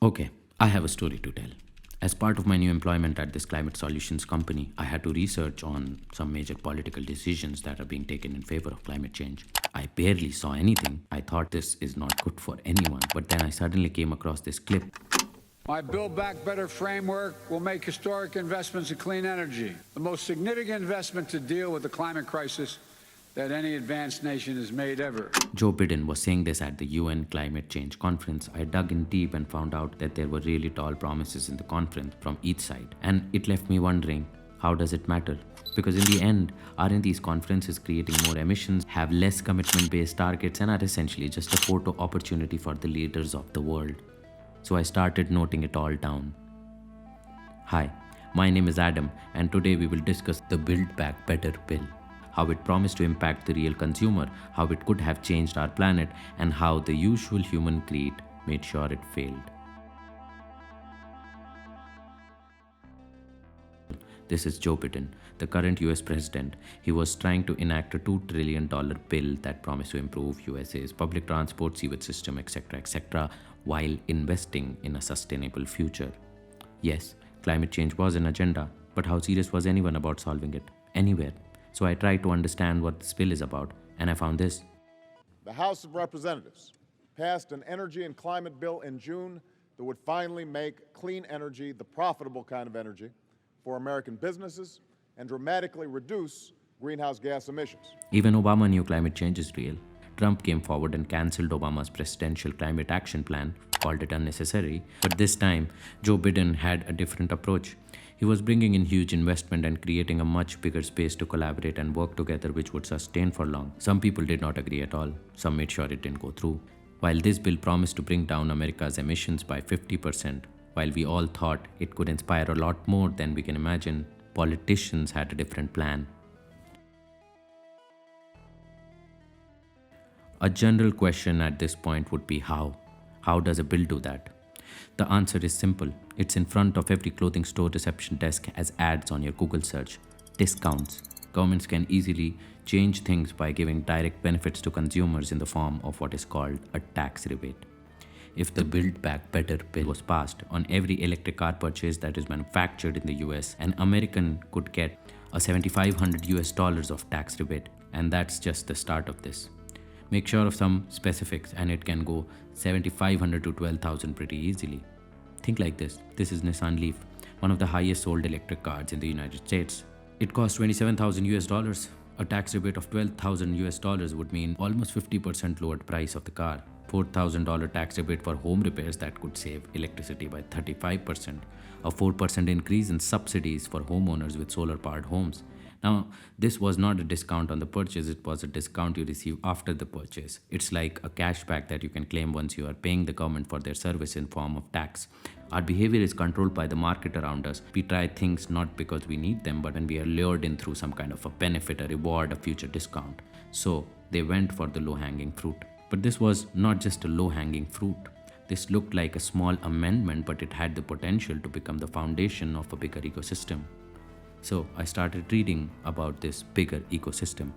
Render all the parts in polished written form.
Okay, I have a story to tell. As part of my new employment at this climate solutions company, I had to research on some major political decisions that are being taken in favor of climate change. I barely saw anything. I thought this is not good for anyone, but then I suddenly came across this clip. My Build Back Better framework will make historic investments in clean energy, the most significant investment to deal with the climate crisis that any advanced nation has made ever. Joe Biden was saying this at the UN Climate Change Conference. I dug in deep and found out that there were really tall promises in the conference from each side. And it left me wondering, how does it matter? Because in the end, aren't these conferences creating more emissions, have less commitment-based targets, and are essentially just a photo opportunity for the leaders of the world? So I started noting it all down. Hi, my name is Adam, and today we will discuss the Build Back Better bill. How it promised to impact the real consumer, how it could have changed our planet, and how the usual human greed made sure it failed. This is Joe Biden, the current US president. He was trying to enact a $2 trillion bill that promised to improve USA's public transport, sewage system, etc., while investing in a sustainable future. Yes, climate change was an agenda, but how serious was anyone about solving it? Anywhere. So I tried to understand what this bill is about, and I found this. The House of Representatives passed an energy and climate bill in June that would finally make clean energy the profitable kind of energy for American businesses and dramatically reduce greenhouse gas emissions. Even Obama knew climate change is real. Trump came forward and cancelled Obama's presidential climate action plan, called it unnecessary. But this time, Joe Biden had a different approach. He was bringing in huge investment and creating a much bigger space to collaborate and work together, which would sustain for long. Some people did not agree at all. Some made sure it didn't go through. While this bill promised to bring down America's emissions by 50%, while we all thought it could inspire a lot more than we can imagine, politicians had a different plan. A general question at this point would be how? How does a bill do that? The answer is simple. It's in front of every clothing store reception desk as ads on your Google search. Discounts. Governments can easily change things by giving direct benefits to consumers in the form of what is called a tax rebate. If the Build Back Better bill was passed, on every electric car purchase that is manufactured in the US, an American could get a $7,500 of tax rebate, and that's just the start of this. Make sure of some specifics and it can go 7,500 to 12,000 pretty easily. Think like this. This is Nissan Leaf, one of the highest sold electric cars in the United States. It costs 27,000 US dollars. A tax rebate of 12,000 US dollars would mean almost 50% lowered price of the car. $4,000 tax rebate for home repairs that could save electricity by 35%. A 4% increase in subsidies for homeowners with solar-powered homes. Now, this was not a discount on the purchase, it was a discount you receive after the purchase. It's like a cashback that you can claim once you are paying the government for their service in form of tax. Our behavior is controlled by the market around us. We try things not because we need them, but when we are lured in through some kind of a benefit, a reward, a future discount. So they went for the low-hanging fruit. But this was not just a low-hanging fruit. This looked like a small amendment, but it had the potential to become the foundation of a bigger ecosystem. So I started reading about this bigger ecosystem.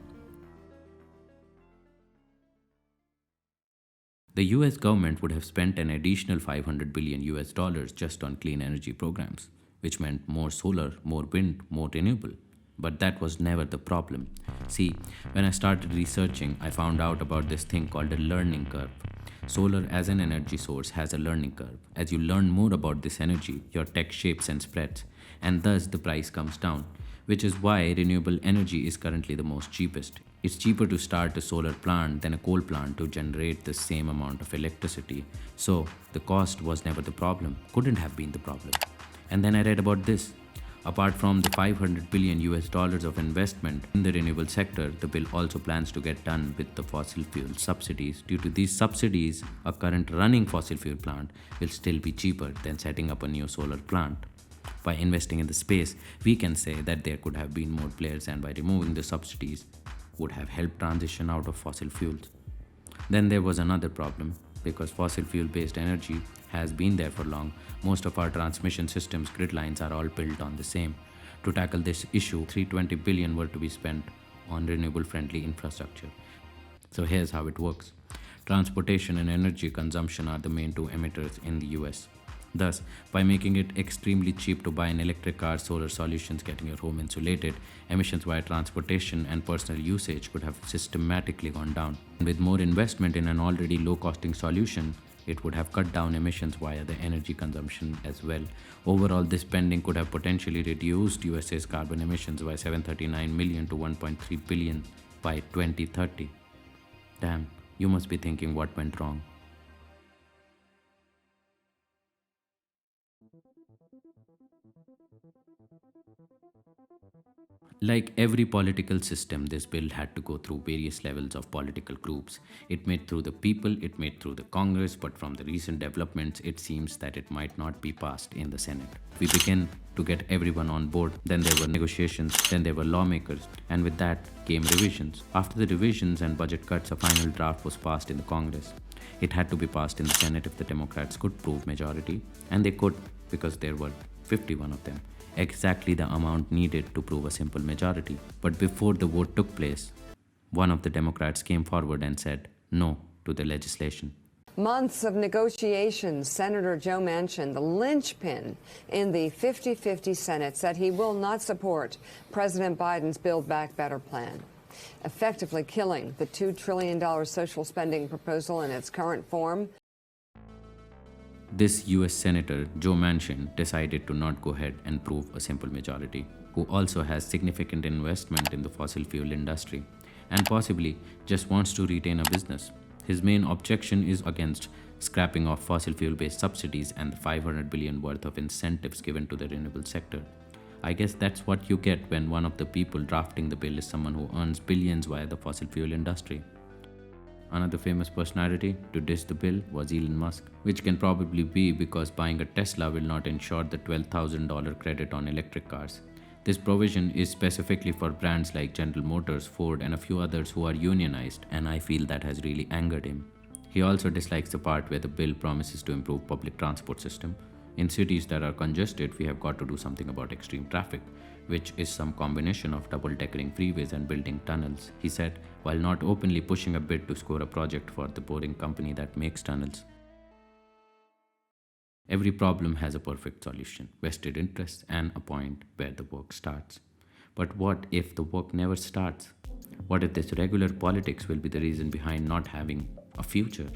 The US government would have spent an additional 500 billion US dollars just on clean energy programs, which meant more solar, more wind, more renewable. But that was never the problem. See, when I started researching, I found out about this thing called a learning curve. Solar as an energy source has a learning curve. As you learn more about this energy, your tech shapes and spreads, and thus the price comes down, which is why renewable energy is currently the most cheapest. It's cheaper to start a solar plant than a coal plant to generate the same amount of electricity. So the cost was never the problem, couldn't have been the problem. And then I read about this. Apart from the 500 billion US dollars of investment in the renewable sector, the bill also plans to get done with the fossil fuel subsidies. Due to these subsidies, a current running fossil fuel plant will still be cheaper than setting up a new solar plant. By investing in the space, we can say that there could have been more players, and by removing the subsidies, would have helped transition out of fossil fuels. Then there was another problem. Because fossil fuel based energy has been there for long, most of our transmission systems, grid lines are all built on the same. To tackle this issue, 320 billion were to be spent on renewable friendly infrastructure. So here's how it works. Transportation and energy consumption are the main two emitters in the US. Thus, by making it extremely cheap to buy an electric car, solar solutions, getting your home insulated, emissions via transportation and personal usage could have systematically gone down. And with more investment in an already low-costing solution, it would have cut down emissions via the energy consumption as well. Overall, this spending could have potentially reduced USA's carbon emissions by 739 million to 1.3 billion by 2030. Damn, you must be thinking what went wrong. Like every political system, this bill had to go through various levels of political groups. It made through the people, it made through the Congress, but from the recent developments, it seems that it might not be passed in the Senate. We began to get everyone on board, then there were negotiations, then there were lawmakers, and with that came revisions. After the revisions and budget cuts, a final draft was passed in the Congress. It had to be passed in the Senate if the Democrats could prove majority, and they could because there were 51 of them. Exactly the amount needed to prove a simple majority. But before the vote took place, one of the Democrats came forward and said no to the legislation. Months of negotiations, Senator Joe Manchin, the linchpin in the 50-50 Senate, said he will not support President Biden's Build Back Better plan, effectively killing the $2 trillion social spending proposal in its current form. This US Senator Joe Manchin decided to not go ahead and prove a simple majority, who also has significant investment in the fossil fuel industry and possibly just wants to retain a business. His main objection is against scrapping off fossil fuel-based subsidies and the $500 billion worth of incentives given to the renewable sector. I guess that's what you get when one of the people drafting the bill is someone who earns billions via the fossil fuel industry. Another famous personality to diss the bill was Elon Musk, which can probably be because buying a Tesla will not ensure the $12,000 credit on electric cars. This provision is specifically for brands like General Motors, Ford, and a few others who are unionized, and I feel that has really angered him. He also dislikes the part where the bill promises to improve public transport system. In cities that are congested, we have got to do something about extreme traffic, which is some combination of double-deckering freeways and building tunnels, he said, while not openly pushing a bid to score a project for the boring company that makes tunnels. Every problem has a perfect solution, vested interests, and a point where the work starts. But what if the work never starts? What if this regular politics will be the reason behind not having a future?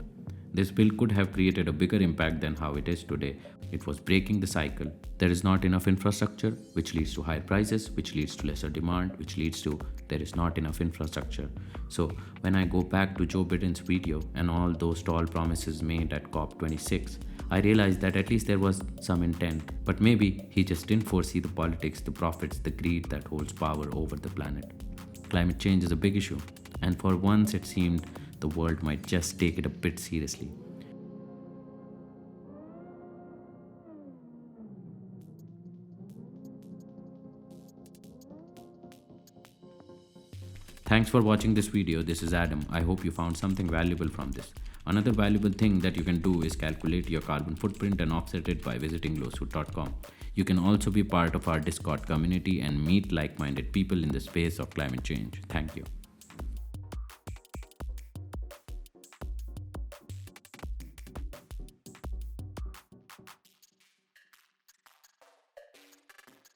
This bill could have created a bigger impact than how it is today. It was breaking the cycle. There is not enough infrastructure, which leads to higher prices, which leads to lesser demand, which leads to there is not enough infrastructure. So when I go back to Joe Biden's video and all those tall promises made at COP26, I realized that at least there was some intent. But maybe he just didn't foresee the politics, the profits, the greed that holds power over the planet. Climate change is a big issue, and for once it seemed the world might just take it a bit seriously. Thanks for watching this video. This is Adam. I hope you found something valuable from this. Another valuable thing that you can do is calculate your carbon footprint and offset it by visiting lowsuit.com. You can also be part of our Discord community and meet like-minded people in the space of climate change. Thank you.